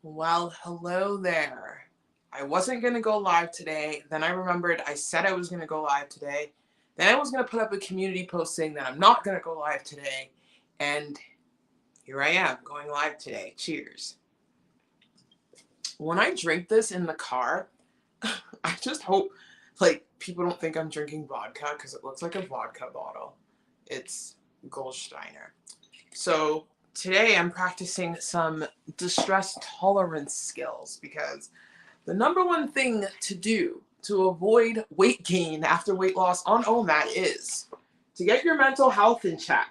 Well, hello there. I wasn't going to go live today. Then I remembered I said I was going to go live today. Then I was going to put up a community post saying that I'm not going to go live today. And here I am going live today. Cheers. When I drink this in the car, I just hope people don't think I'm drinking vodka because it looks like a vodka bottle. It's Goldsteiner. So today I'm practicing some distress tolerance skills because the number one thing to do to avoid weight gain after weight loss on OMAD is to get your mental health in check.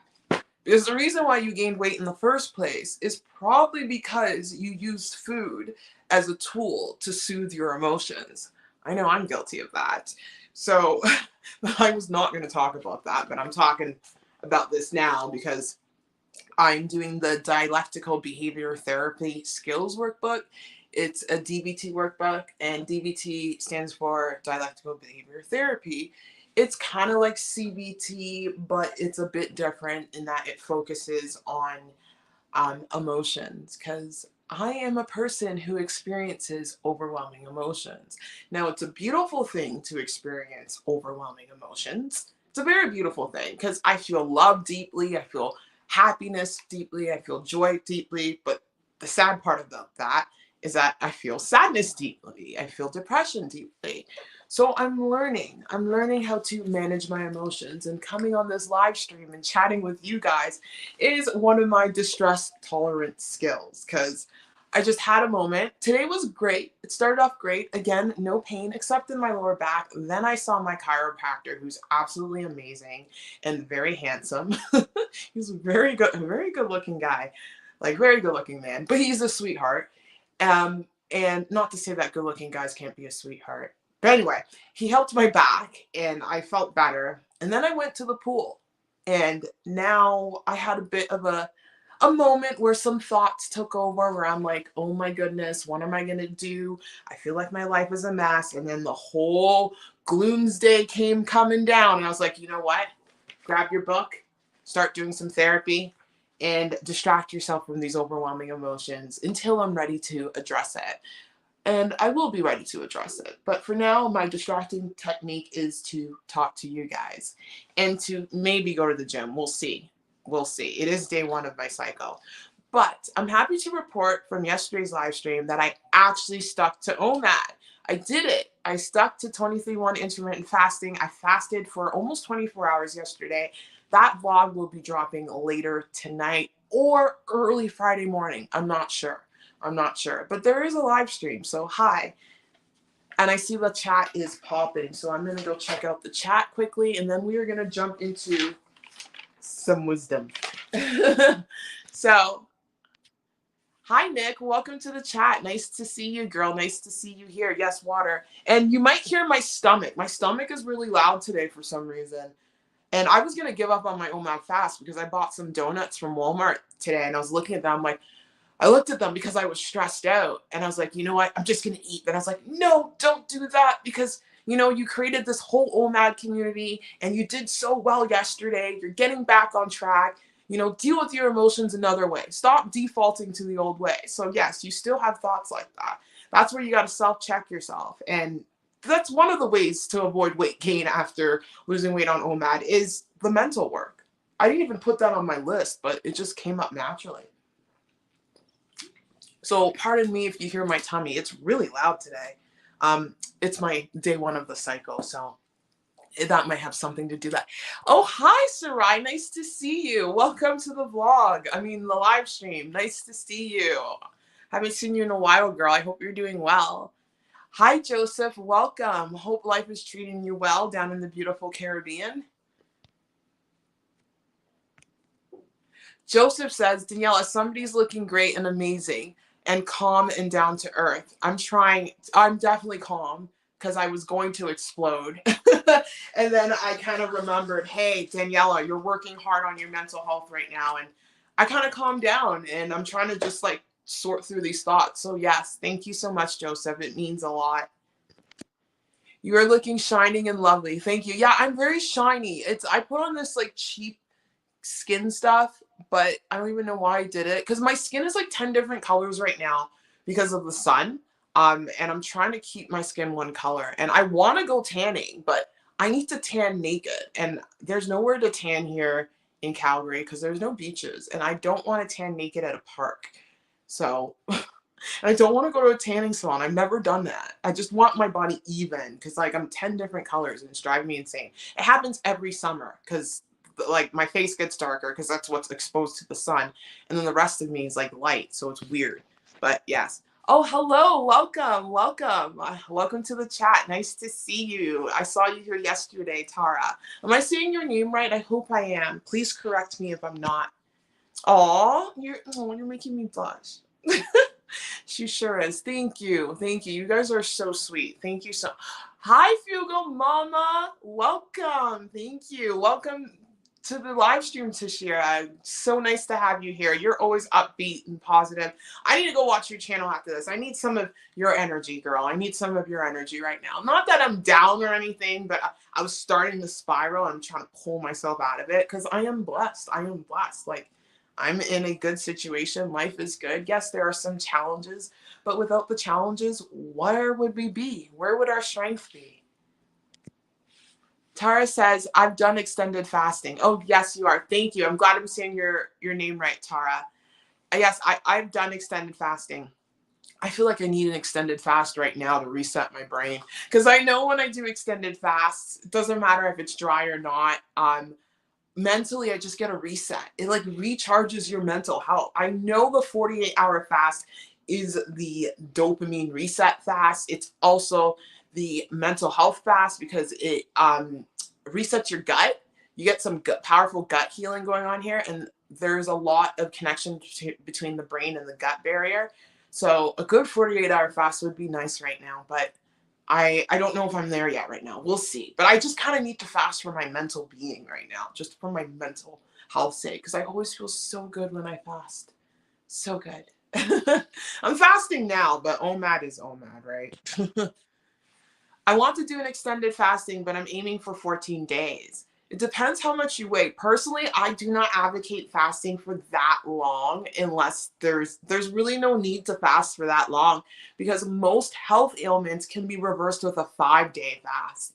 Because the reason why you gained weight in the first place is probably because you used food as a tool to soothe your emotions. I know I'm guilty of that. So I was not going to talk about that, but I'm talking about this now because I'm doing the dialectical behavior therapy skills workbook. It's a DBT workbook, and DBT stands for dialectical behavior therapy. It's kind of like CBT, but it's a bit different in that it focuses on emotions because I am a person who experiences overwhelming emotions. Now, it's a beautiful thing to experience overwhelming emotions. It's a very beautiful thing because I feel love deeply, I feel happiness deeply, I feel joy deeply, but the sad part about that is that I feel sadness deeply, I feel depression deeply. So I'm learning how to manage my emotions, and coming on this live stream and chatting with you guys is one of my distress tolerance skills because I just had a moment. Today was great. It started off great. Again, no pain except in my lower back. Then I saw my chiropractor, who's absolutely amazing and very handsome. He's a very good looking guy, like very good looking man, but he's a sweetheart. And not to say that good looking guys can't be a sweetheart. But anyway, he helped my back and I felt better. And then I went to the pool. And now I had a bit of a moment where some thoughts took over where I'm like, oh my goodness, what am I going to do? I feel like my life is a mess. And then the whole gloomsday came coming down. And I was like, you know what? Grab your book, start doing some therapy, and distract yourself from these overwhelming emotions until I'm ready to address it. And I will be ready to address it. But for now, my distracting technique is to talk to you guys and to maybe go to the gym. We'll see. We'll see. It is day one of my cycle. But I'm happy to report from yesterday's live stream that I actually stuck to OMAD. I did it. I stuck to 23-1 intermittent fasting. I fasted for almost 24 hours yesterday. That vlog will be dropping later tonight or early Friday morning. I'm not sure. But there is a live stream, so hi. And I see the chat is popping, so I'm going to go check out the chat quickly, and then we are going to jump into some wisdom. So, hi, Nick. Welcome to the chat. Nice to see you, girl. Nice to see you here. Yes, water. And you might hear my stomach. My stomach is really loud today for some reason. And I was going to give up on my OMAD fast because I bought some donuts from Walmart today, and I was looking at them like, I looked at them because I was stressed out, and I was like, you know what? I'm just going to eat. But I was like, no, don't do that because, you created this whole OMAD community and you did so well yesterday. You're getting back on track. Deal with your emotions another way. Stop defaulting to the old way. So yes, you still have thoughts like that. That's where you got to self-check yourself. And that's one of the ways to avoid weight gain after losing weight on OMAD is the mental work. I didn't even put that on my list, but it just came up naturally. So pardon me if you hear my tummy. It's really loud today. It's my day one of the cycle, so that might have something to do that. Oh, hi, Sarai. Nice to see you. Welcome to the vlog. The live stream. Nice to see you. Haven't seen you in a while, girl. I hope you're doing well. Hi, Joseph. Welcome. Hope life is treating you well down in the beautiful Caribbean. Joseph says, Daniela, somebody's looking great and amazing and calm and down to earth. I'm definitely calm because I was going to explode. And then I kind of remembered, hey, Daniela, you're working hard on your mental health right now. And I kind of calmed down and I'm trying to just sort through these thoughts. So yes, thank you so much, Joseph. It means a lot. You are looking shining and lovely. Thank you. Yeah, I'm very shiny. I put on this cheap skin stuff, but I don't even know why I did it because my skin is 10 different colors right now because of the sun. And I'm trying to keep my skin one color. And I want to go tanning, but I need to tan naked. And there's nowhere to tan here in Calgary because there's no beaches. And I don't want to tan naked at a park. So and I don't want to go to a tanning salon. I've never done that. I just want my body even because like I'm 10 different colors and it's driving me insane. It happens every summer because like my face gets darker because that's what's exposed to the sun. And then the rest of me is like light. So it's weird. But yes. Oh, hello. Welcome. Welcome. Welcome to the chat. Nice to see you. I saw you here yesterday, Tara. Am I saying your name right? I hope I am. Please correct me if I'm not. Oh, you're making me blush. She sure is. Thank you. Thank you. You guys are so sweet. Thank you so. Hi, Fugal Mama. Welcome. Thank you. Welcome to the live stream, Tashira. So nice to have you here. You're always upbeat and positive. I need to go watch your channel after this. I need some of your energy, girl. I need some of your energy right now. Not that I'm down or anything, but I was starting to spiral. I'm trying to pull myself out of it because I am blessed. I am blessed. Like, I'm in a good situation. Life is good. Yes, there are some challenges, but without the challenges, where would we be? Where would our strength be? Tara says, I've done extended fasting. Oh, yes, you are. Thank you. I'm glad I'm saying your name right, Tara. Yes, I've done extended fasting. I feel like I need an extended fast right now to reset my brain. Because I know when I do extended fasts, it doesn't matter if it's dry or not. Mentally, I just get a reset. It like recharges your mental health. I know the 48-hour fast is the dopamine reset fast. It's also the mental health fast because it resets your gut. You get some powerful gut healing going on here, and there's a lot of connection between the brain and the gut barrier. So a good 48-hour fast would be nice right now, but I don't know if I'm there yet right now. We'll see. But I just kind of need to fast for my mental being right now, just for my mental health's sake, because I always feel so good when I fast. So good. I'm fasting now, but OMAD is OMAD, right? I want to do an extended fasting, but I'm aiming for 14 days. It depends how much you weigh. Personally, I do not advocate fasting for that long unless there's really no need to fast for that long because most health ailments can be reversed with a 5-day fast.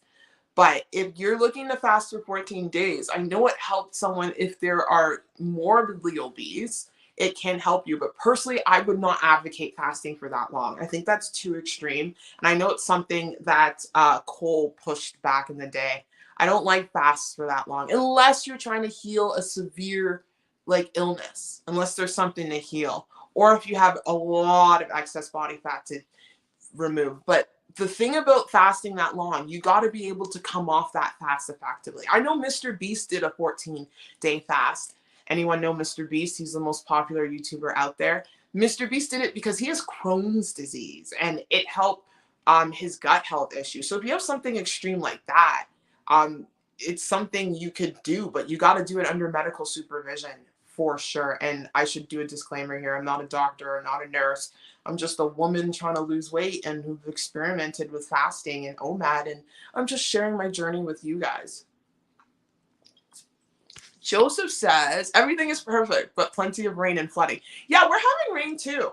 But if you're looking to fast for 14 days, I know it helps someone if there are morbidly obese. It can help you. But personally, I would not advocate fasting for that long. I think that's too extreme. And I know it's something that Cole pushed back in the day. I don't like fasts for that long unless you're trying to heal a severe like illness, unless there's something to heal, or if you have a lot of excess body fat to remove. But the thing about fasting that long, you got to be able to come off that fast effectively. I know Mr. Beast did a 14-day fast. Anyone know Mr. Beast? He's the most popular YouTuber out there. Mr. Beast did it because he has Crohn's disease and it helped his gut health issue. So if you have something extreme like that, it's something you could do, but you got to do it under medical supervision for sure. And I should do a disclaimer here. I'm not a doctor, I'm not a nurse. I'm just a woman trying to lose weight and who've experimented with fasting and OMAD. And I'm just sharing my journey with you guys. Joseph says, everything is perfect, but plenty of rain and flooding. Yeah, we're having rain too.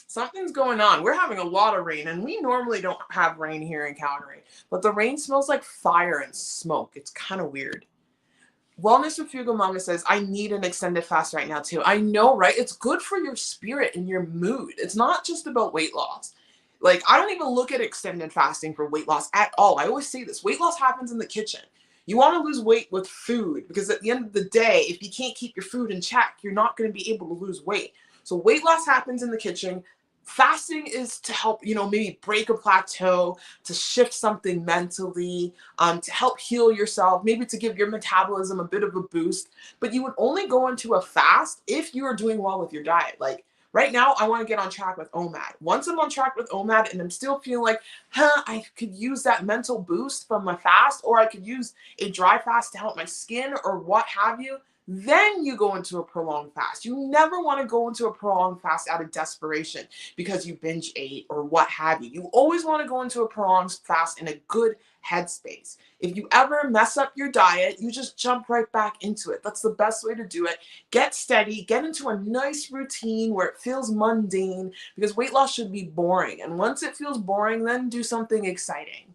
Something's going on. We're having a lot of rain, and we normally don't have rain here in Calgary. But the rain smells like fire and smoke. It's kind of weird. Wellness with Fugo Mama says, I need an extended fast right now too. I know, right? It's good for your spirit and your mood. It's not just about weight loss. Like, I don't even look at extended fasting for weight loss at all. I always say this. Weight loss happens in the kitchen. You want to lose weight with food because at the end of the day, if you can't keep your food in check, you're not going to be able to lose weight. So weight loss happens in the kitchen. Fasting is to help, maybe break a plateau, to shift something mentally, to help heal yourself, maybe to give your metabolism a bit of a boost. But you would only go into a fast if you are doing well with your diet. Like right now, I want to get on track with OMAD. Once I'm on track with OMAD and I'm still feeling like, I could use that mental boost from my fast, or I could use a dry fast to help my skin or what have you, Then you go into a prolonged fast. You never want to go into a prolonged fast out of desperation because you binge ate or what have you. You always want to go into a prolonged fast in a good headspace. If you ever mess up your diet, you just jump right back into it. That's the best way to do it. Get steady, get into a nice routine where it feels mundane, because weight loss should be boring. And once it feels boring, then do something exciting.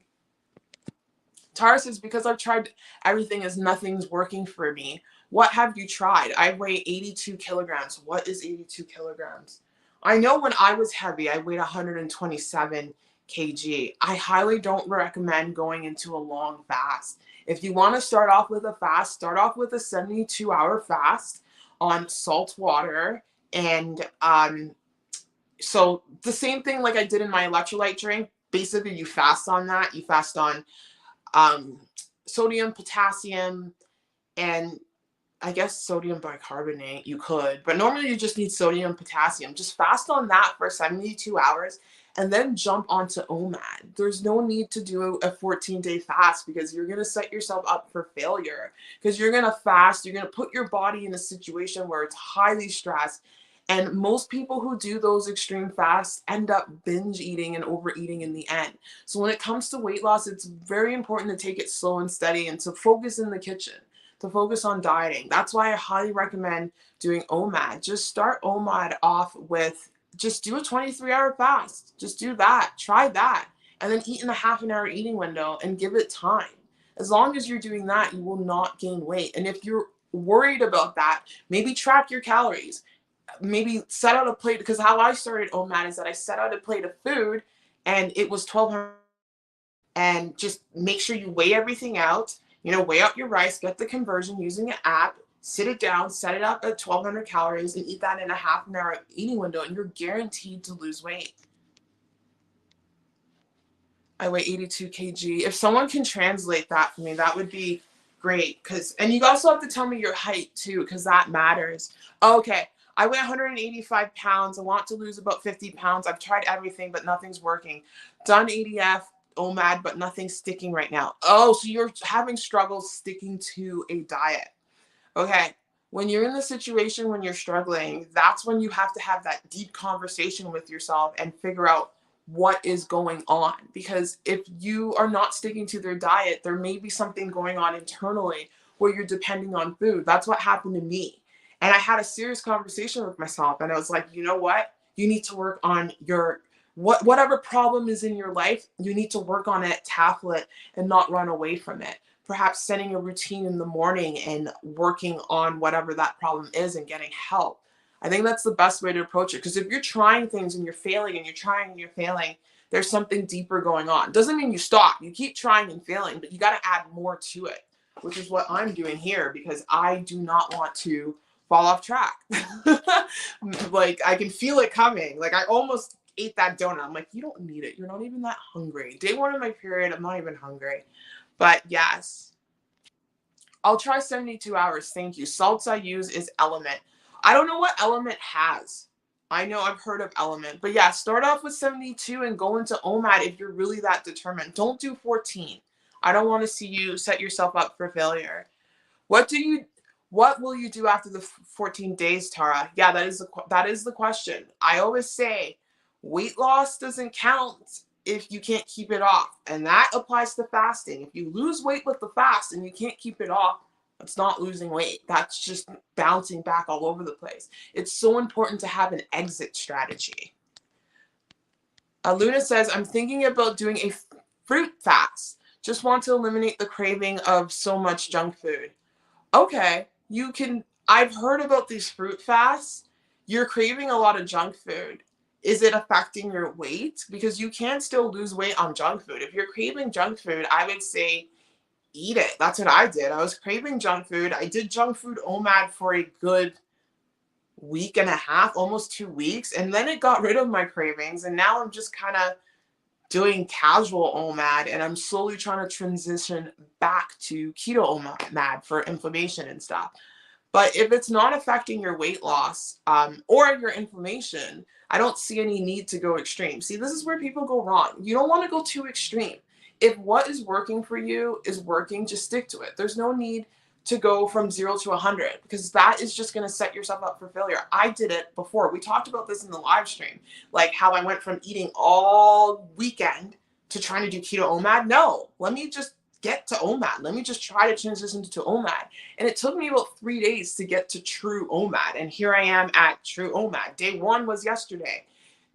Tara says, because I've tried everything as nothing's working for me. What have you tried? I weigh 82 kilograms. What is 82 kilograms? I know when I was heavy, I weighed 127 kg. I highly don't recommend going into a long fast. If you want to start off with a fast, start off with a 72-hour fast on salt water. And so the same thing like I did in my electrolyte drink. Basically, you fast on that. You fast on sodium, potassium, and I guess sodium bicarbonate. You could, but normally you just need sodium, potassium. Just fast on that for 72 hours and then jump onto OMAD. There's no need to do a 14-day fast, because you're going to set yourself up for failure, because you're going to fast. You're going to put your body in a situation where it's highly stressed. And most people who do those extreme fasts end up binge eating and overeating in the end. So when it comes to weight loss, it's very important to take it slow and steady and to focus in the kitchen, to focus on dieting. That's why I highly recommend doing OMAD. Just start OMAD off with, just do a 23-hour fast. Just do that. Try that. And then eat in a half an hour eating window and give it time. As long as you're doing that, you will not gain weight. And if you're worried about that, maybe track your calories. Maybe set out a plate, because how I started OMAD is that I set out a plate of food and it was 1,200, and just make sure you weigh everything out. Weigh out your rice, get the conversion using an app, sit it down, set it up at 1,200 calories, and eat that in a half an hour eating window, and you're guaranteed to lose weight. I weigh 82 kg. If someone can translate that for me, that would be great. And you also have to tell me your height too, because that matters. Okay. I weigh 185 pounds. I want to lose about 50 pounds. I've tried everything, but nothing's working. Done ADF, OMAD, but nothing's sticking right now. Oh, so you're having struggles sticking to a diet. Okay. When you're in the situation when you're struggling, that's when you have to have that deep conversation with yourself and figure out what is going on. Because if you are not sticking to their diet, there may be something going on internally where you're depending on food. That's what happened to me. And I had a serious conversation with myself, and I was like, you know what? You need to work on your whatever problem is in your life. You need to work on it, tackle it, and not run away from it. Perhaps setting a routine in the morning and working on whatever that problem is and getting help. I think that's the best way to approach it. Because if you're trying things and you're failing and you're trying and you're failing, there's something deeper going on. Doesn't mean you stop. You keep trying and failing, but you got to add more to it, which is what I'm doing here, because I do not want to fall off track. Like, I can feel it coming. Like, I almost ate that donut. I'm like, you don't need it. You're not even that hungry. Day 1 of my period, I'm not even hungry. But yes, I'll try 72 hours. Thank you. Salts I use is Element. I don't know what Element has. I know I've heard of Element. But yeah, start off with 72 and go into OMAD if you're really that determined. Don't do 14. I don't want to see you set yourself up for failure. What will you do after the 14 days, Tara? Yeah, that is the question. I always say weight loss doesn't count if you can't keep it off. And that applies to fasting. If you lose weight with the fast and you can't keep it off, it's not losing weight. That's just bouncing back all over the place. It's so important to have an exit strategy. Luna says, I'm thinking about doing a fruit fast. Just want to eliminate the craving of so much junk food. Okay, I've heard about these fruit fasts. You're craving a lot of junk food. Is it affecting your weight? Because you can still lose weight on junk food. If you're craving junk food, I would say eat it. That's what I did. I was craving junk food. I did junk food OMAD for a good week and a half, almost 2 weeks. And then it got rid of my cravings. And now I'm just kind of doing casual OMAD, and I'm slowly trying to transition back to keto OMAD for inflammation and stuff. But if it's not affecting your weight loss or your inflammation, I don't see any need to go extreme. See, this is where people go wrong. You don't want to go too extreme. If what is working for you is working, just stick to it. There's no need to go from 0 to 100, because that is just going to set yourself up for failure. I did it before. We talked about this in the live stream, like how I went from eating all weekend to trying to do keto OMAD. No, let me just get to OMAD. Let me just try to transition to OMAD. And it took me about 3 days to get to true OMAD. And here I am at true OMAD. Day 1 was yesterday.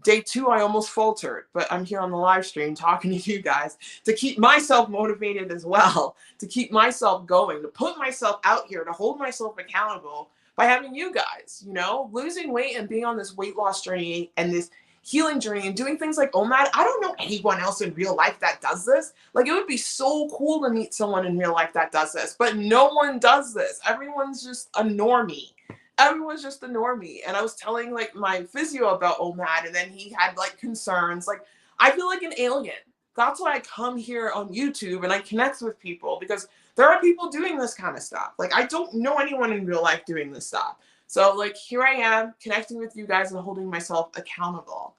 Day 2, I almost faltered, but I'm here on the live stream talking to you guys to keep myself motivated as well, to keep myself going, to put myself out here, to hold myself accountable by having you guys, losing weight and being on this weight loss journey and this healing journey and doing things like OMAD. I don't know anyone else in real life that does this. Like, it would be so cool to meet someone in real life that does this, but no one does this. Everyone's just a normie. Everyone's just a normie. And I was telling like my physio about OMAD, and then he had like concerns. Like, I feel like an alien. That's why I come here on YouTube and I connect with people, because there are people doing this kind of stuff. Like, I don't know anyone in real life doing this stuff. So like, here I am connecting with you guys and holding myself accountable.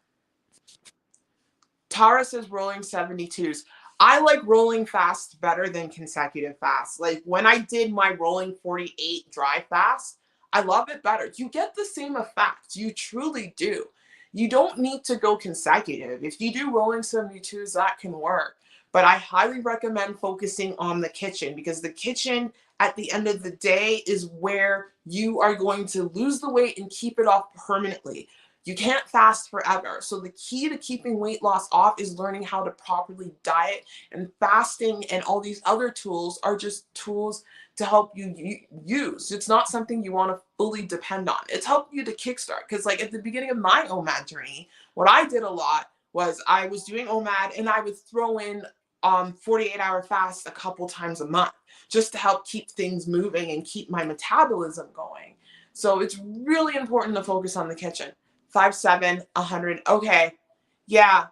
Tara says rolling 72s. I like rolling fast better than consecutive fast. Like, when I did my rolling 48 dry fast, I love it better. You get the same effect. You truly do. You don't need to go consecutive. If you do rolling 72s, that can work. But I highly recommend focusing on the kitchen, because the kitchen at the end of the day is where you are going to lose the weight and keep it off permanently. You can't fast forever. So the key to keeping weight loss off is learning how to properly diet, and fasting and all these other tools are just tools to help you use. It's not something you want to fully depend on. It's helping you to kickstart. Because like at the beginning of my OMAD journey, what I did a lot was I was doing OMAD and I would throw in 48-hour fasts a couple times a month just to help keep things moving and keep my metabolism going. So it's really important to focus on the kitchen. 5'7", 100. Okay. Yeah.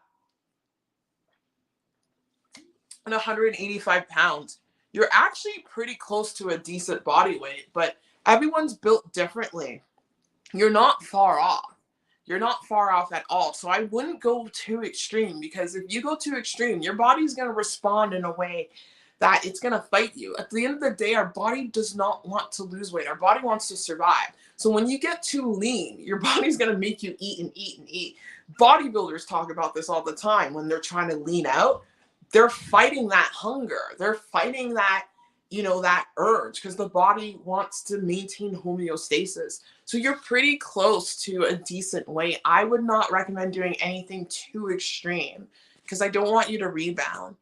And 185 pounds. You're actually pretty close to a decent body weight, but everyone's built differently. You're not far off. You're not far off at all. So I wouldn't go too extreme, because if you go too extreme, your body's going to respond in a way that it's going to fight you. At the end of the day, our body does not want to lose weight. Our body wants to survive. So when you get too lean, your body's going to make you eat and eat and eat. Bodybuilders talk about this all the time. When they're trying to lean out, they're fighting that hunger. They're fighting that, that urge, because the body wants to maintain homeostasis. So you're pretty close to a decent weight. I would not recommend doing anything too extreme, because I don't want you to rebound.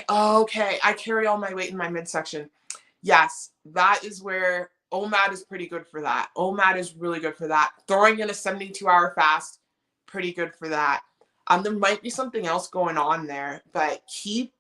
Okay, I carry all my weight in my midsection. Yes, that is where OMAD is pretty good for that. OMAD is really good for that. Throwing in a 72-hour fast, pretty good for that. There might be something else going on there, but keep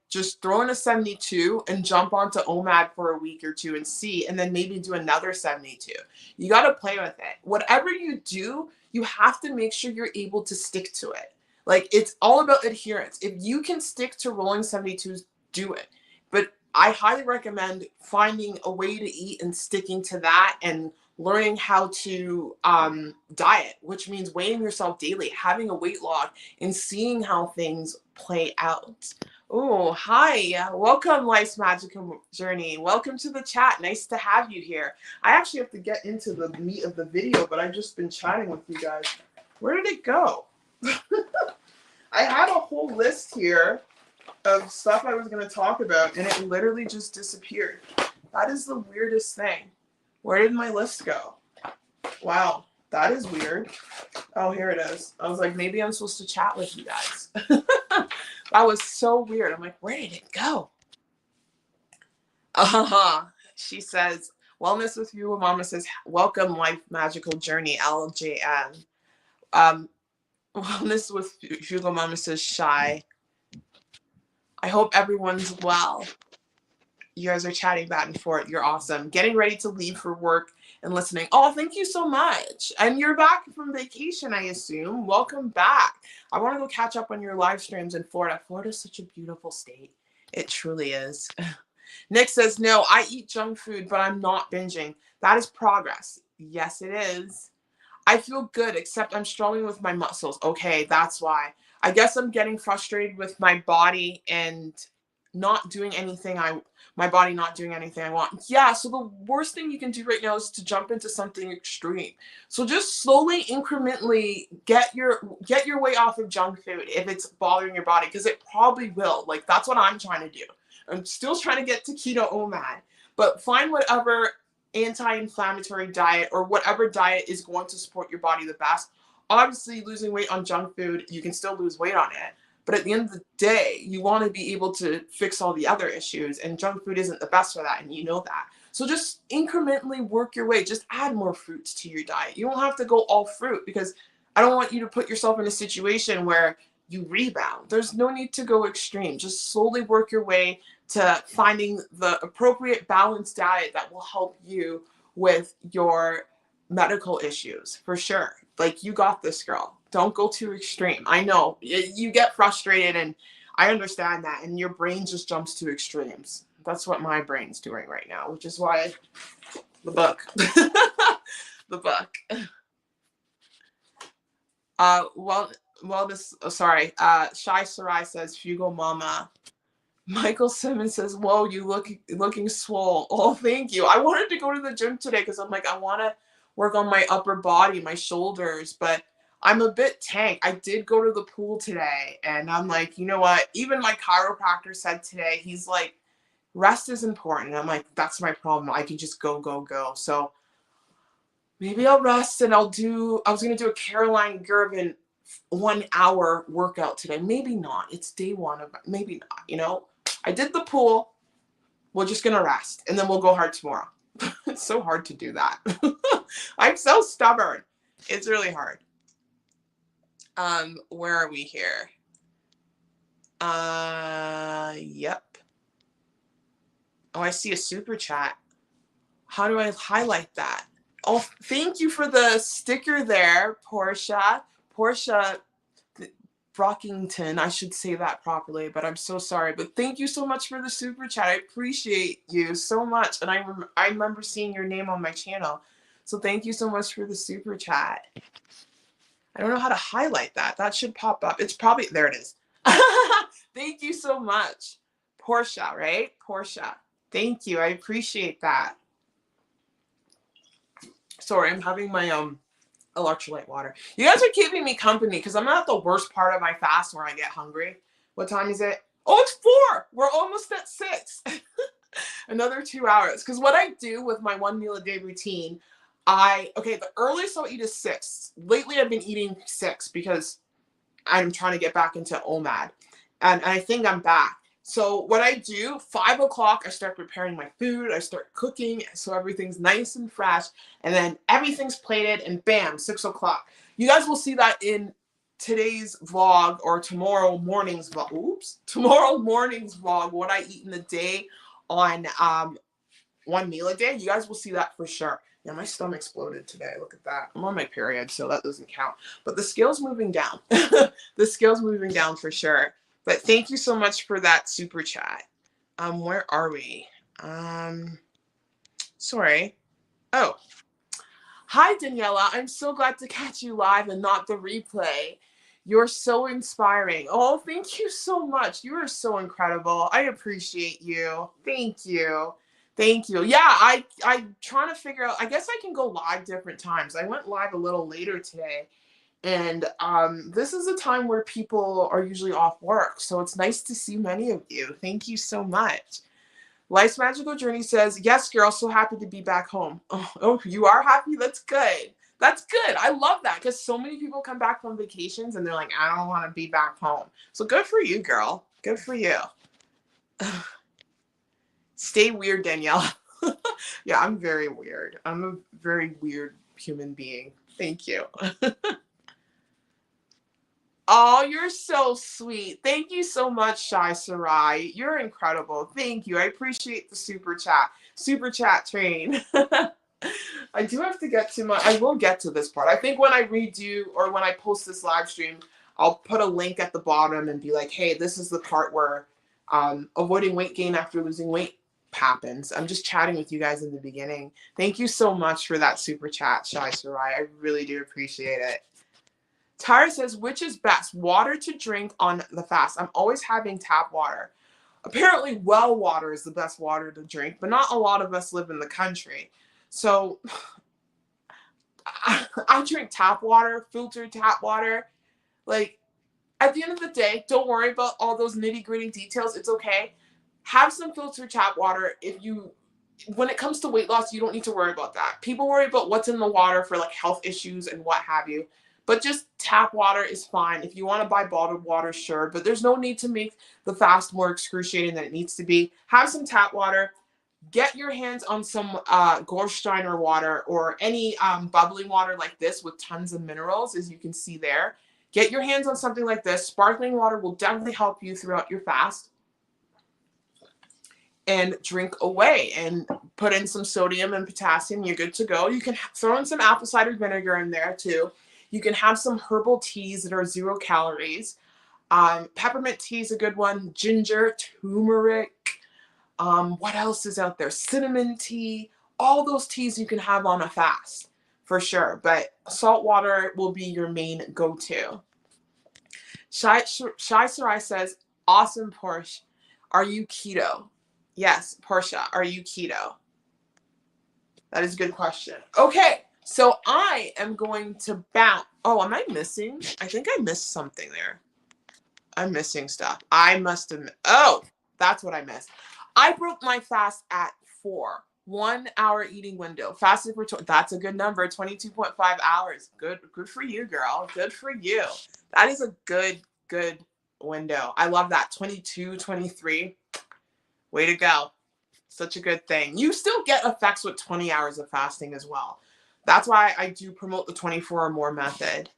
just throw in a 72 and jump onto OMAD for a week or two and see, and then maybe do another 72. You got to play with it. Whatever you do, you have to make sure you're able to stick to it. Like, it's all about adherence. If you can stick to rolling 72s, do it. But I highly recommend finding a way to eat and sticking to that, and learning how to diet, which means weighing yourself daily, having a weight log, and seeing how things play out. Oh, hi. Welcome, Life's Magical Journey. Welcome to the chat. Nice to have you here. I actually have to get into the meat of the video, but I've just been chatting with you guys. Where did it go? I had a whole list here of stuff I was going to talk about, and it literally just disappeared. That is the weirdest thing. Where did my list go? Wow, that is weird. Oh, here it is. I was like, maybe I'm supposed to chat with you guys. That was so weird. I'm like, where did it go? She says, Wellness with You. Mama says, welcome, Life Magical Journey, LJN. Wellness with Hugo. Mama says, shy. I hope everyone's well. You guys are chatting back and forth. You're awesome. Getting ready to leave for work and listening. Oh, thank you so much. And you're back from vacation, I assume. Welcome back. I want to go catch up on your live streams in Florida. Florida is such a beautiful state. It truly is. Nick says, no, I eat junk food, but I'm not binging. That is progress. Yes, it is. I feel good, except I'm struggling with my muscles. Okay, that's why. I guess I'm getting frustrated with my body and not doing anything my body not doing anything I want. Yeah, so the worst thing you can do right now is to jump into something extreme. So just slowly, incrementally get your weight off of junk food if it's bothering your body, because it probably will. Like, that's what I'm trying to do. I'm still trying to get to keto OMAD, but find whatever anti-inflammatory diet or whatever diet is going to support your body the best. Obviously, losing weight on junk food, you can still lose weight on it. But at the end of the day, you want to be able to fix all the other issues, and junk food isn't the best for that, and you know that. So just incrementally work your way. Just add more fruits to your diet. You don't have to go all fruit, because I don't want you to put yourself in a situation where you rebound. There's no need to go extreme. Just slowly work your way to finding the appropriate balanced diet that will help you with your medical issues, for sure. Like, you got this, girl. Don't go too extreme. I know you get frustrated, and I understand that, and your brain just jumps to extremes. That's what my brain's doing right now, which is why the book. The book. Shy Sarai says, Fugo Mama. Michael Simmons says, whoa, you looking swole. Oh, thank you. I wanted to go to the gym today because I'm like, I want to work on my upper body, my shoulders, but I'm a bit tanked. I did go to the pool today, and I'm like, you know what? Even my chiropractor said today, he's like, rest is important. And I'm like, that's my problem. I can just go, go, go. So maybe I'll rest, and I was going to do a Caroline Gervin 1 hour workout today. Maybe not. It's day one of, maybe not, you know? I did the pool. We're just going to rest, and then we'll go hard tomorrow. It's so hard to do that. I'm so stubborn. It's really hard. Where are we here? Yep. Oh, I see a super chat. How do I highlight that? Oh, thank you for the sticker there, Portia. Portia Brockington, I should say that properly, but I'm so sorry. But thank you so much for the super chat. I appreciate you so much. And I remember seeing your name on my channel. So thank you so much for the super chat. I don't know how to highlight that. That should pop up. It's probably, there it is. Thank you so much. Portia, right? Portia. Thank you. I appreciate that. Sorry, I'm having my electrolyte water. You guys are keeping me company because I'm not at the worst part of my fast where I get hungry. What time is it? Oh, it's 4. We're almost at 6. Another 2 hours. Because what I do with my 1 meal a day routine, the earliest I'll eat is 6. Lately, I've been eating 6 because I'm trying to get back into OMAD. And I think I'm back. So what I do, 5 o'clock, I start preparing my food. I start cooking so everything's nice and fresh. And then everything's plated, and bam, 6 o'clock. You guys will see that in today's vlog or tomorrow morning's vlog. Oops. Tomorrow morning's vlog, what I eat in the day on 1 meal a day. You guys will see that for sure. Yeah, my stomach exploded today. Look at that. I'm on my period, so that doesn't count. But the scale's moving down. The scale's moving down for sure. But thank you so much for that super chat. Where are we? Sorry. Oh. Hi, Daniela. I'm so glad to catch you live and not the replay. You're so inspiring. Oh, thank you so much. You are so incredible. I appreciate you. Thank you. Thank you. Yeah, I'm trying to figure out, I guess I can go live different times. I went live a little later today. And this is a time where people are usually off work. So it's nice to see many of you. Thank you so much. Life's Magical Journey says, yes, girl, so happy to be back home. Oh, you are happy? That's good. That's good. I love that because so many people come back from vacations and they're like, I don't want to be back home. So good for you, girl. Good for you. Stay weird, Danielle. Yeah, I'm very weird. I'm a very weird human being. Thank you. Oh, you're so sweet. Thank you so much, Shy Sarai. You're incredible. Thank you. I appreciate the super chat. Super chat train. I do have to get to I will get to this part. I think when I redo or when I post this live stream, I'll put a link at the bottom and be like, hey, this is the part where avoiding weight gain after losing weight happens. I'm just chatting with you guys in the beginning. Thank you so much for that super chat, Shy Sarai. I really do appreciate it. Tara says, which is best, water to drink on the fast? I'm always having tap water. Apparently, well water is the best water to drink, but not a lot of us live in the country. So I drink tap water, filtered tap water. Like, at the end of the day, don't worry about all those nitty gritty details. It's okay. Have some filtered tap water. When it comes to weight loss, you don't need to worry about that. People worry about what's in the water for like health issues and what have you. But just tap water is fine. If you want to buy bottled water, sure. But there's no need to make the fast more excruciating than it needs to be. Have some tap water. Get your hands on some Gorsteiner water or any bubbling water like this with tons of minerals, as you can see there. Get your hands on something like this. Sparkling water will definitely help you throughout your fast. And drink away and put in some sodium and potassium. You're good to go. You can throw in some apple cider vinegar in there too. You can have some herbal teas that are 0 calories. Peppermint tea is a good one. Ginger, turmeric. What else is out there? Cinnamon tea. All those teas you can have on a fast for sure. But salt water will be your main go-to. Shai Sarai says, awesome Porsche. Are you keto? Yes, Portia, are you keto? That is a good question. Okay, so I am going to bounce. Oh, am I missing? I think I missed something there. I'm missing stuff. I must have. Oh, that's what I missed. I broke my fast at 4. 1 hour eating window. Fasted for that's a good number. 22.5 hours. Good for you, girl. Good for you. That is a good window. I love that. 22, 23. Way to go. Such a good thing. You still get effects with 20 hours of fasting as well. That's why I do promote the 24 or more method.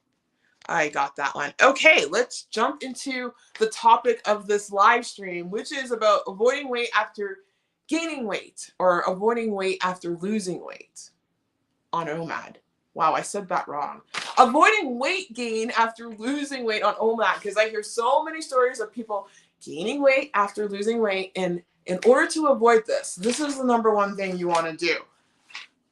I got that one. Okay, let's jump into the topic of this live stream, which is about avoiding weight after gaining weight or avoiding weight after losing weight on OMAD. Wow, I said that wrong. Avoiding weight gain after losing weight on OMAD, because I hear so many stories of people gaining weight after losing weight, and in order to avoid this, this is the number one thing you want to do.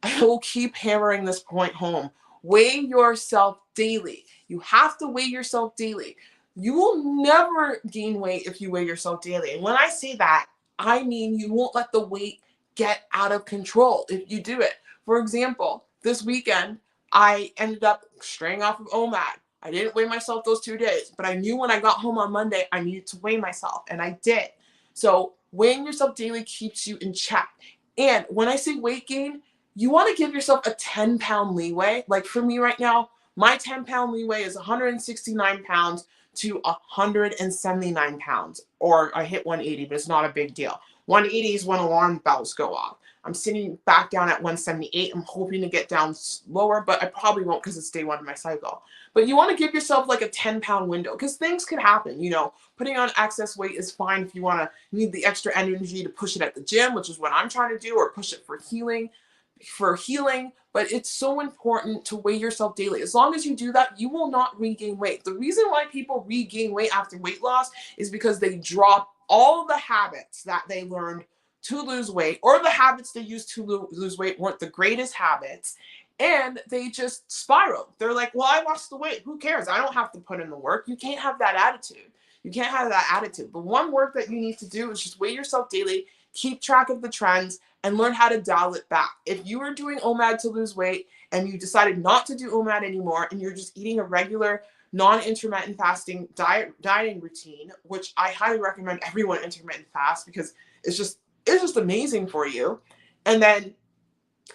I will keep hammering this point home. Weigh yourself daily. You have to weigh yourself daily. You will never gain weight if you weigh yourself daily. And when I say that, I mean you won't let the weight get out of control if you do it. For example, this weekend, I ended up straying off of OMAD. I didn't weigh myself those 2 days, but I knew when I got home on Monday, I needed to weigh myself, and I did. So weighing yourself daily keeps you in check. And when I say weight gain, you want to give yourself a 10-pound leeway. Like for me right now, my 10-pound leeway is 169 pounds to 179 pounds. Or I hit 180, but it's not a big deal. 180 is when alarm bells go off. I'm sitting back down at 178. I'm hoping to get down lower, but I probably won't because it's day 1 of my cycle. But you want to give yourself like a 10-pound window because things can happen. You know, putting on excess weight is fine if you need the extra energy to push it at the gym, which is what I'm trying to do, or push it for healing. But it's so important to weigh yourself daily. As long as you do that, you will not regain weight. The reason why people regain weight after weight loss is because they drop all the habits that they learned to lose weight, or the habits they used to lose weight weren't the greatest habits, and they just spiral. They're like, well, I lost the weight. Who cares? I don't have to put in the work. You can't have that attitude. You can't have that attitude. The one work that you need to do is just weigh yourself daily, keep track of the trends, and learn how to dial it back. If you were doing OMAD to lose weight and you decided not to do OMAD anymore and you're just eating a regular non-intermittent fasting dieting routine, which I highly recommend everyone intermittent fast because it's just amazing for you. And then,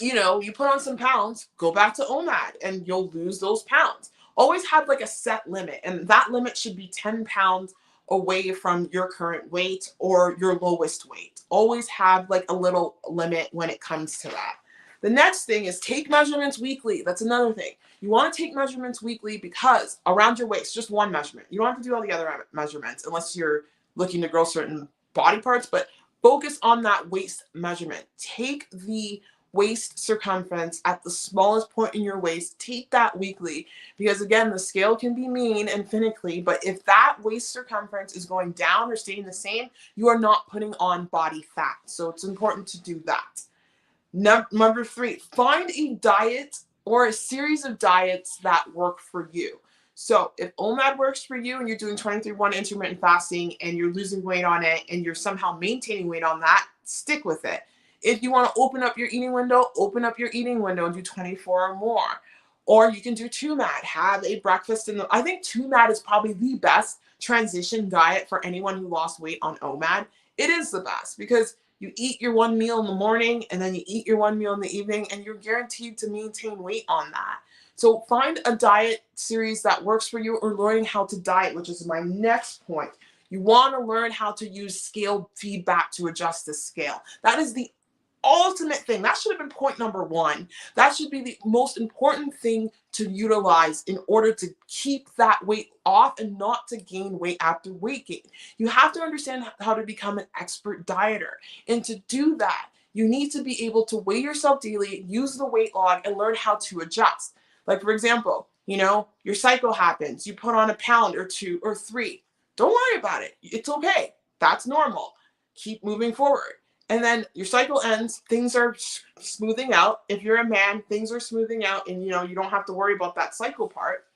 you put on some pounds, go back to OMAD and you'll lose those pounds. Always have like a set limit, and that limit should be 10 pounds away from your current weight or your lowest weight. Always have like a little limit when it comes to that. The next thing is take measurements weekly. That's another thing. You want to take measurements weekly because around your waist, just one measurement. You don't have to do all the other measurements unless you're looking to grow certain body parts, but focus on that waist measurement. Take the waist circumference at the smallest point in your waist. Take that weekly because, again, the scale can be mean and finicky, but if that waist circumference is going down or staying the same, you are not putting on body fat. So it's important to do that. Number 3, find a diet or a series of diets that work for you. So if OMAD works for you and you're doing 23-1 intermittent fasting and you're losing weight on it and you're somehow maintaining weight on that, stick with it. If you want to open up your eating window, open up your eating window and do 24 or more. Or you can do 2MAD, have a breakfast I think 2MAD is probably the best transition diet for anyone who lost weight on OMAD. It is the best because you eat your one meal in the morning and then you eat your one meal in the evening and you're guaranteed to maintain weight on that. So find a diet series that works for you or learning how to diet, which is my next point. You want to learn how to use scale feedback to adjust the scale. That is the ultimate thing. That should have been point number one. That should be the most important thing to utilize in order to keep that weight off and not to gain weight after weight gain. You have to understand how to become an expert dieter. And to do that, you need to be able to weigh yourself daily, use the weight log, and learn how to adjust. Like, for example, your cycle happens, you put on a pound or 2 or 3. Don't worry about it. It's okay. That's normal. Keep moving forward. And then your cycle ends, things are smoothing out. If you're a man, things are smoothing out and you don't have to worry about that cycle part.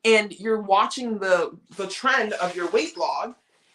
And you're watching the trend of your weight log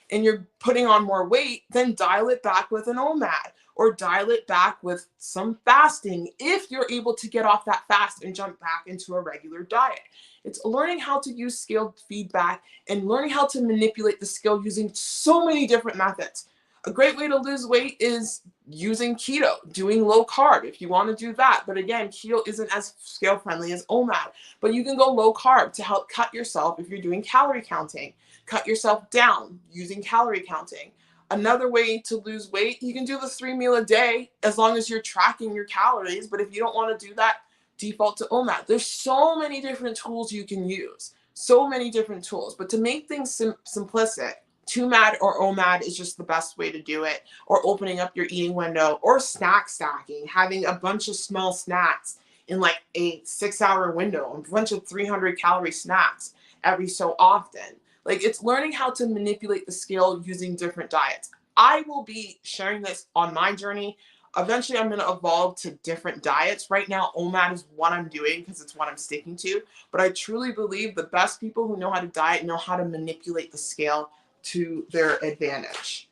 and you're putting on more weight, then dial it back with an OMAD or dial it back with some fasting if you're able to get off that fast and jump back into a regular diet. It's learning how to use scaled feedback and learning how to manipulate the scale using so many different methods. A great way to lose weight is using keto, doing low carb if you want to do that. But again, keto isn't as scale friendly as OMAD. But you can go low carb to help cut yourself if you're doing calorie counting. Cut yourself down using calorie counting. Another way to lose weight, you can do the 3 meal a day as long as you're tracking your calories. But if you don't want to do that, default to OMAD. There's so many different tools you can use. So many different tools. But to make things simplistic, 2MAD or OMAD is just the best way to do it, or opening up your eating window, or snack stacking, having a bunch of small snacks in like a 6-hour window, a bunch of 300-calorie snacks every so often. Like, it's learning how to manipulate the scale using different diets. I will be sharing this on my journey. Eventually, I'm going to evolve to different diets. Right now, OMAD is what I'm doing because it's what I'm sticking to. But I truly believe the best people who know how to diet know how to manipulate the scale to their advantage.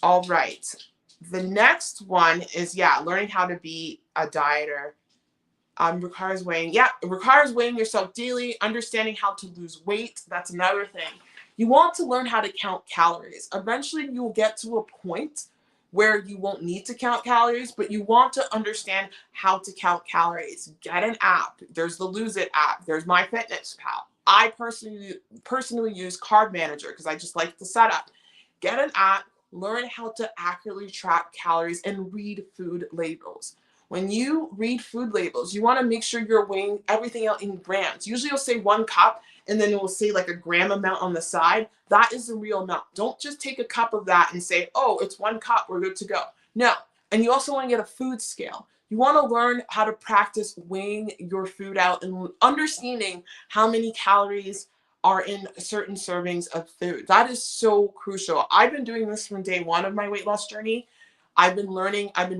All right. The next one is, learning how to be a dieter. Requires weighing. Yeah, it requires weighing yourself daily, understanding how to lose weight. That's another thing. You want to learn how to count calories. Eventually, you will get to a point where you won't need to count calories, but you want to understand how to count calories. Get an app. There's the Lose It app. There's MyFitnessPal. I personally use Carb Manager because I just like the setup. Get an app, learn how to accurately track calories and read food labels. When you read food labels, you want to make sure you're weighing everything out in grams. Usually you'll say 1 cup and then it will say like a gram amount on the side. That is the real amount. Don't just take a cup of that and say, oh, it's 1 cup, we're good to go. No. And you also want to get a food scale. You want to learn how to practice weighing your food out and understanding how many calories are in certain servings of food. That is so crucial. I've been doing this from day one of my weight loss journey. I've been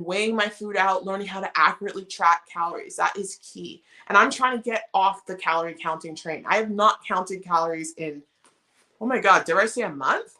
weighing my food out, learning how to accurately track calories. That is key. And I'm trying to get off the calorie counting train. I have not counted calories in, oh my God, dare I say a month?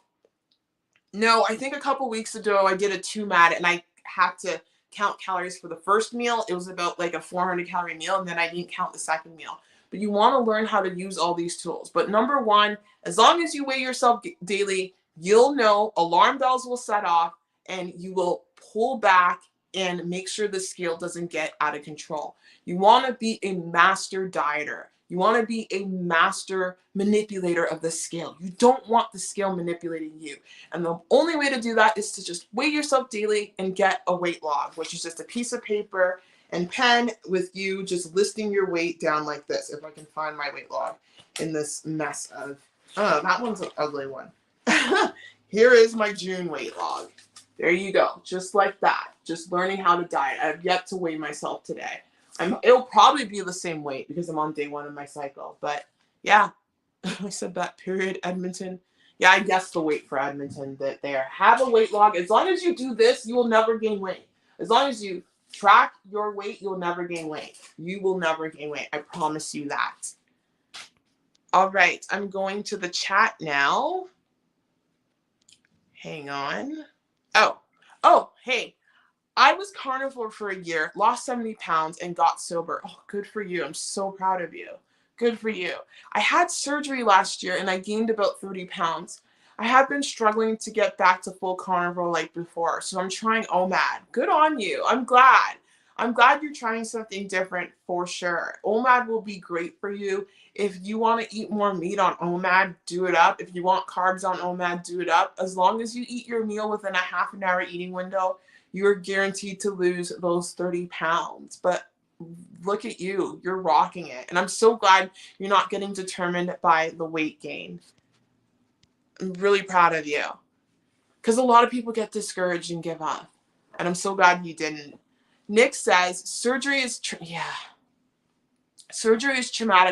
No, I think a couple weeks ago I did a 2MAD and I had to count calories for the first meal. It was about like a 400-calorie meal, and then I didn't count the second meal. But you want to learn how to use all these tools. But number one, as long as you weigh yourself daily, you'll know alarm bells will set off and you will pull back and make sure the scale doesn't get out of control. You want to be a master dieter. You want to be a master manipulator of the scale. You don't want the scale manipulating you. And the only way to do that is to just weigh yourself daily and get a weight log, which is just a piece of paper and pen with you just listing your weight down like this. If I can find my weight log in this mess of, oh, that one's an ugly one. Here is my June weight log. There you go. Just like that. Just learning how to diet. I've yet to weigh myself today. It'll probably be the same weight because I'm on day 1 of my cycle. But yeah, I said that, period, Edmonton. Yeah, I guessed the weight for Edmonton that there. Have a weight log. As long as you do this, you will never gain weight. As long as you track your weight, you'll never gain weight. You will never gain weight. I promise you that. All right, I'm going to the chat now. Hang on. Oh, hey. I was carnivore for a year, lost 70 pounds, and got sober. Oh, good for you. I'm so proud of you. Good for you. I had surgery last year and I gained about 30 pounds. I have been struggling to get back to full carnivore like before, so I'm trying OMAD. Good on you. I'm glad. I'm glad you're trying something different for sure. OMAD will be great for you. If you want to eat more meat on OMAD, do it up. If you want carbs on OMAD, do it up. As long as you eat your meal within a half an hour eating window, you're guaranteed to lose those 30 pounds. But look at you. You're rocking it. And I'm so glad you're not getting determined by the weight gain. I'm really proud of you. Because a lot of people get discouraged and give up. And I'm so glad you didn't. Nick says, surgery is traumatic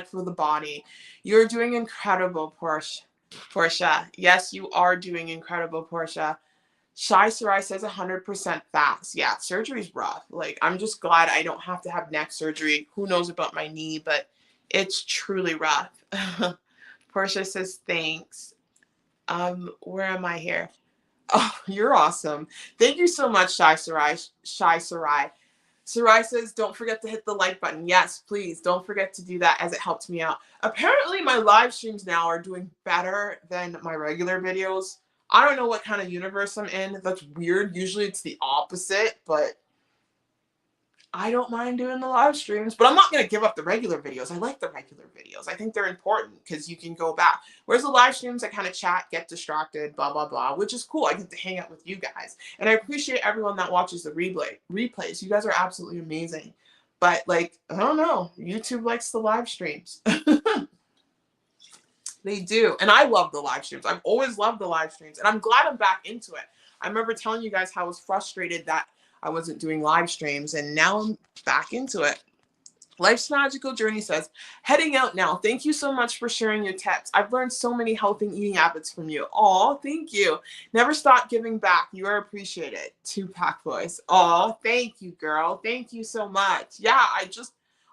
for the body. You're doing incredible, Portia. Yes, you are doing incredible, Portia. Shy Sarai says 100% fast. Yeah, surgery's rough. Like, I'm just glad I don't have to have neck surgery. Who knows about my knee, but it's truly rough. Portia says, thanks. Where am I here? Oh, you're awesome. Thank you so much, Shy Sarai. Sarai says, don't forget to hit the like button. Yes, please. Don't forget to do that as it helps me out. Apparently, my live streams now are doing better than my regular videos. I don't know what kind of universe I'm in. That's weird. Usually it's the opposite, but I don't mind doing the live streams. But I'm not going to give up the regular videos. I like the regular videos. I think they're important because you can go back. Whereas the live streams, I kind of chat, get distracted, blah, blah, blah, which is cool. I get to hang out with you guys. And I appreciate everyone that watches the replays. You guys are absolutely amazing. But, like, I don't know. YouTube likes the live streams. They do. And I love the live streams. I've always loved the live streams. And I'm glad I'm back into it. I remember telling you guys how I was frustrated that I wasn't doing live streams. And now I'm back into it. Life's Magical Journey says, heading out now. Thank you so much for sharing your tips. I've learned so many healthy eating habits from you. Aw, thank you. Never stop giving back. You are appreciated. Tupac voice. Aw, thank you, girl. Thank you so much. Yeah,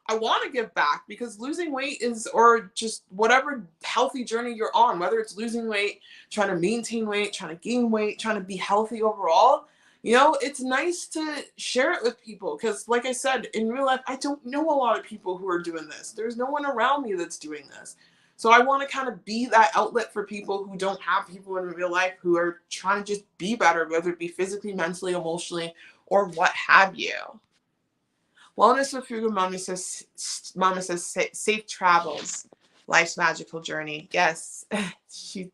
I want to give back because losing weight is, or just whatever healthy journey you're on, whether it's losing weight, trying to maintain weight, trying to gain weight, trying to be healthy overall, you know, it's nice to share it with people because, like I said, in real life, I don't know a lot of people who are doing this. There's no one around me that's doing this. So I want to kind of be that outlet for people who don't have people in real life who are trying to just be better, whether it be physically, mentally, emotionally, or what have you. Wellness with Frugal Mama says, safe travels. Life's Magical Journey. Yes. She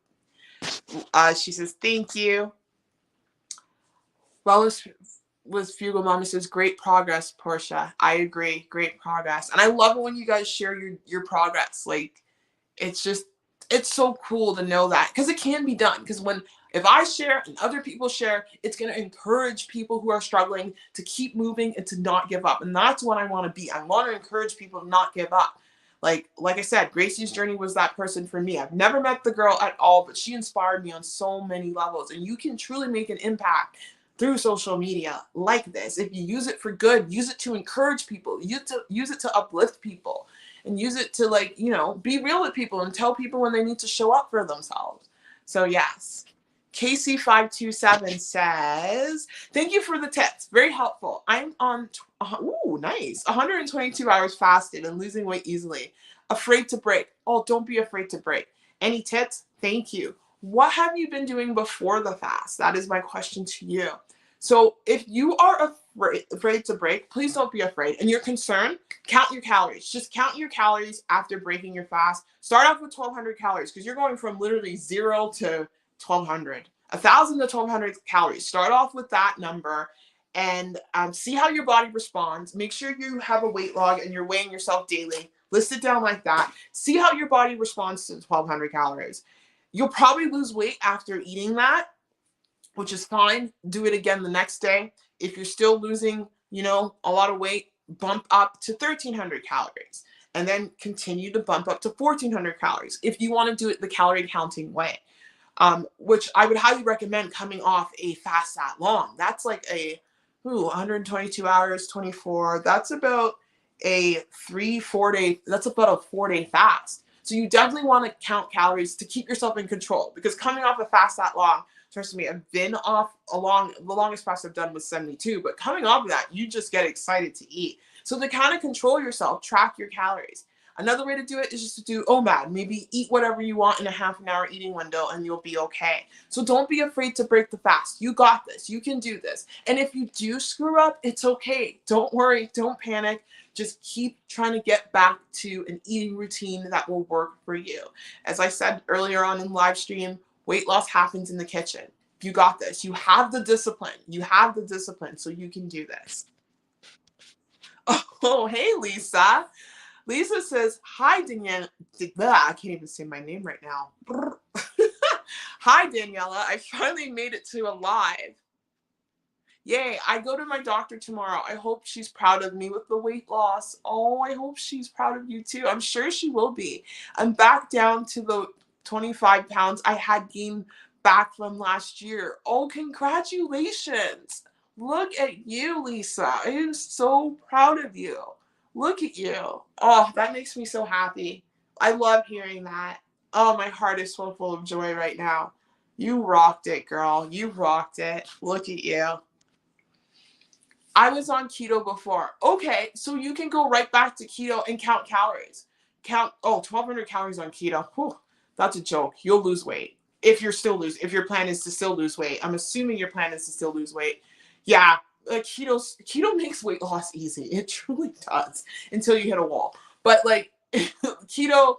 says, thank you. Wellness with Frugal Mama says, great progress, Portia. I agree. Great progress. And I love it when you guys share your progress. Like, it's so cool to know that because it can be done. Because if I share and other people share, it's going to encourage people who are struggling to keep moving and to not give up. And that's what I want to be. I want to encourage people to not give up. Like I said, Gracie's journey was that person for me. I've never met the girl at all, but she inspired me on so many levels. And you can truly make an impact through social media like this. If you use it for good, use it to encourage people, use it to uplift people, and use it to, like, you know, be real with people and tell people when they need to show up for themselves. So yes. KC527 says, thank you for the tips. Very helpful. I'm on, nice. 122 hours fasted and losing weight easily. Afraid to break. Oh, don't be afraid to break. Any tips? Thank you. What have you been doing before the fast? That is my question to you. So if you are afraid to break, please don't be afraid. And you're concerned, count your calories. Just count your calories after breaking your fast. Start off with 1,200 calories because you're going from literally 0 to 1,200. 1,000 to 1,200 calories. Start off with that number and see how your body responds. Make sure you have a weight log and you're weighing yourself daily. List it down like that. See how your body responds to 1,200 calories. You'll probably lose weight after eating that, which is fine. Do it again the next day. If you're still losing, you know, a lot of weight, bump up to 1,300 calories and then continue to bump up to 1,400 calories if you want to do it the calorie counting way, which I would highly recommend coming off a fast that long. That's like 122 hours, 24. That's about a 3-4 day. That's about a 4-day fast. So you definitely want to count calories to keep yourself in control, because coming off a fast that long, trust me, I've been off the longest fast I've done was 72, but coming off of that, you just get excited to eat. So to kind of control yourself, track your calories. Another way to do it is just to do OMAD. Maybe eat whatever you want in a half an hour eating window and you'll be okay. So don't be afraid to break the fast. You got this. You can do this. And if you do screw up, it's okay. Don't worry. Don't panic. Just keep trying to get back to an eating routine that will work for you. As I said earlier on in live stream, weight loss happens in the kitchen. You got this. You have the discipline. You have the discipline, so you can do this. Oh, hey, Lisa. Lisa says, hi, Danielle. I can't even say my name right now. Hi, Daniela. I finally made it to a live. Yay, I go to my doctor tomorrow. I hope she's proud of me with the weight loss. Oh, I hope she's proud of you too. I'm sure she will be. I'm back down to the 25 pounds I had gained back from last year. Oh, congratulations. Look at you, Lisa. I am so proud of you. Look at you. Oh, that makes me so happy. I love hearing that. Oh, my heart is so full of joy right now. You rocked it, girl. You rocked it. Look at you. I was on keto before. Okay, so you can go right back to keto and count calories. 1,200 calories on keto. Whew, that's a joke. You'll lose weight. If your plan is to still lose weight. I'm assuming your plan is to still lose weight. Yeah, keto makes weight loss easy. It truly does, until you hit a wall. But like keto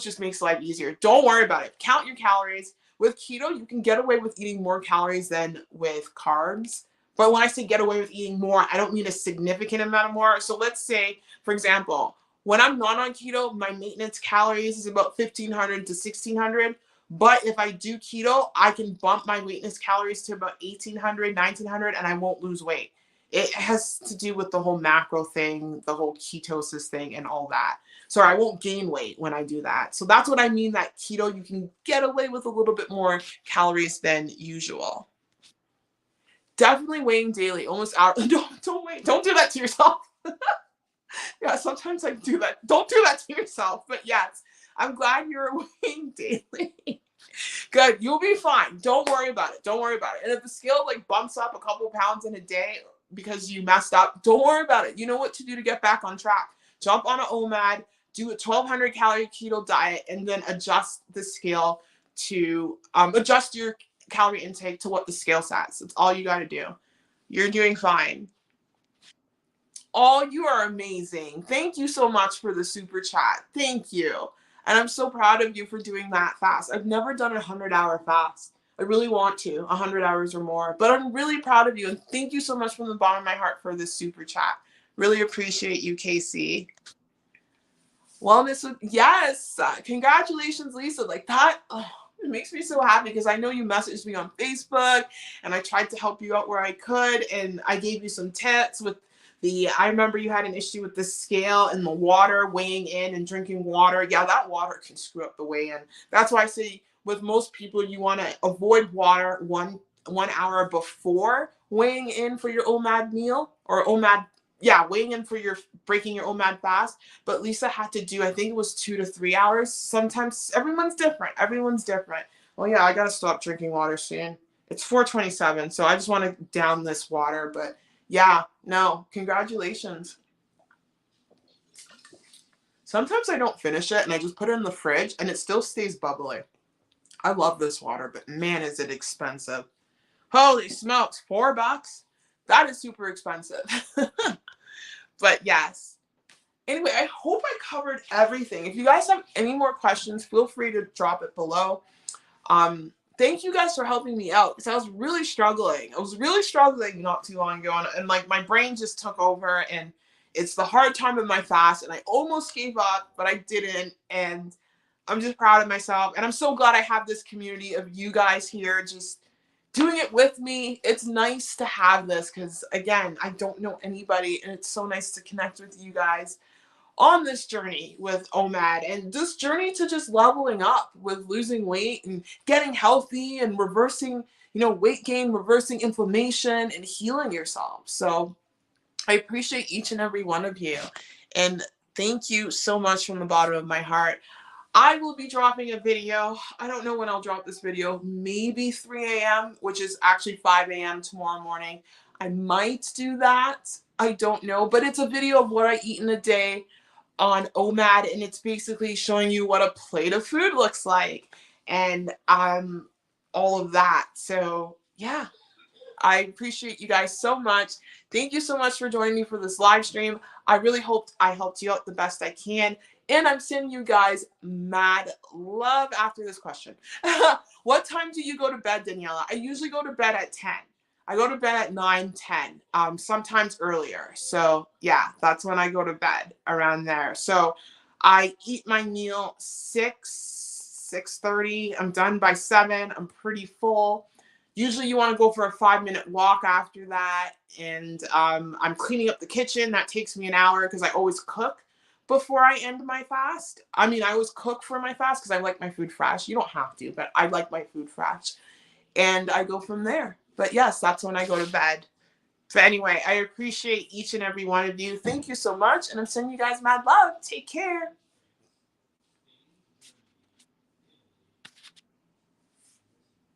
just makes life easier. Don't worry about it. Count your calories. With keto, you can get away with eating more calories than with carbs. But when I say get away with eating more, I don't mean a significant amount of more. So let's say, for example, when I'm not on keto, my maintenance calories is about 1,500 to 1,600. But if I do keto, I can bump my maintenance calories to about 1,800, 1,900, and I won't lose weight. It has to do with the whole macro thing, the whole ketosis thing, and all that. So I won't gain weight when I do that. So that's what I mean, that keto, you can get away with a little bit more calories than usual. Definitely weighing daily, almost out. Don't wait. Don't do that to yourself. Yeah, sometimes I do that. Don't do that to yourself. But yes, I'm glad you're weighing daily. Good. You'll be fine. Don't worry about it. Don't worry about it. And if the scale like bumps up a couple pounds in a day because you messed up, don't worry about it. You know what to do to get back on track. Jump on an OMAD, do a 1,200 calorie keto diet, and then adjust the scale to adjust your calorie intake to what the scale says. That's all you got to do. You're doing fine. Oh, you are amazing. Thank you so much for the super chat. Thank you. And I'm so proud of you for doing that fast. I've never done a 100-hour fast. I really want to, 100 hours or more. But I'm really proud of you. And thank you so much from the bottom of my heart for this super chat. Really appreciate you, Casey. Wellness with, yes. Congratulations, Lisa. Like that, oh, it makes me so happy because I know you messaged me on Facebook and I tried to help you out where I could. And I gave you some tips with I remember you had an issue with the scale and the water weighing in and drinking water. Yeah, that water can screw up the weigh in. That's why I say with most people, you want to avoid water 1 hour before weighing in for your OMAD meal or OMAD. Yeah, weighing in for your breaking your OMAD fast. But Lisa had to do, I think it was 2 to 3 hours. Sometimes everyone's different. Everyone's different. Well, yeah, I got to stop drinking water soon. It's 4:27, so I just want to down this water, but yeah, no, congratulations. Sometimes I don't finish it and I just put it in the fridge and it still stays bubbly. I love this water, but man, is it expensive. Holy smokes, $4? That is super expensive. But yes. Anyway, I hope I covered everything. If you guys have any more questions, feel free to drop it below. Thank you guys for helping me out because I was really struggling. Not too long ago, and like my brain just took over, and it's the hard time of my fast, and I almost gave up, but I didn't, and I'm just proud of myself, and I'm so glad I have this community of you guys here just doing it with me. It's nice to have this because, again, I don't know anybody, and it's so nice to connect with you guys on this journey with OMAD and this journey to just leveling up with losing weight and getting healthy and reversing, weight gain, reversing inflammation and healing yourself. So I appreciate each and every one of you. And Thank you so much from the bottom of my heart. I will be dropping a video. I don't know when I'll drop this video. Maybe 3 a.m., which is actually 5 a.m. tomorrow morning. I might do that. I don't know. But it's a video of what I eat in a day on OMAD, and it's basically showing you what a plate of food looks like and all of that. So yeah, I appreciate you guys so much. Thank you so much for joining me for this live stream. I really hoped I helped you out the best I can. And I'm sending you guys mad love after this question. What time do you go to bed, Daniela? I usually go to bed at 10. I go to bed at 9, 10, sometimes earlier. So yeah, that's when I go to bed, around there. So I eat my meal 6:30. I'm done by 7. I'm pretty full. Usually you want to go for a 5-minute walk after that. And I'm cleaning up the kitchen. That takes me an hour because I always cook before I end my fast. I mean, I always cook for my fast because I like my food fresh. You don't have to, but I like my food fresh. And I go from there. But yes, that's when I go to bed. So anyway, I appreciate each and every one of you. Thank you so much. And I'm sending you guys mad love. Take care.